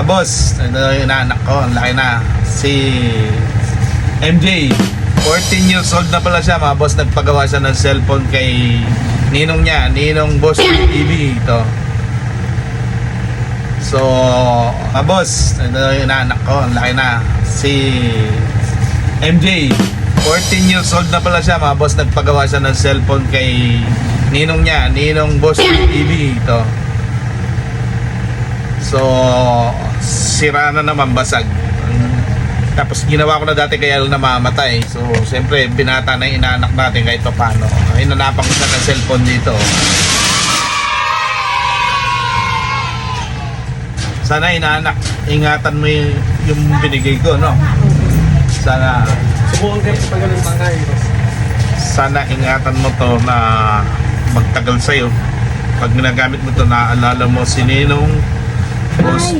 Boss, ito yung inaanak ko, ang laki na. Si MJ, 14 years old na pala siya, mga boss. Nagpagawa siya ng cellphone kay ninong niya, ninong Boss TV ito. So, mga boss, ito yung inaanak ko, ang laki na. Si MJ, 14 years old na pala siya, mga boss. Nagpagawa siya ng cellphone kay ninong niya, ninong Boss TV ito. So, sira na naman, basag. Tapos ginawa ko na dati kaya namamatay. So, siyempre, binata na yung inaanak natin kahit pa paano. Hinanapan ko siya ng cellphone dito. Sana inaanak, ingatan mo yung binigay ko, no? Sana, Subukan kayo sa tagal ng bangkay. sana ingatan mo to na magtagal sa'yo. Pag ginagamit mo to, naaalala mo si Ninong Boss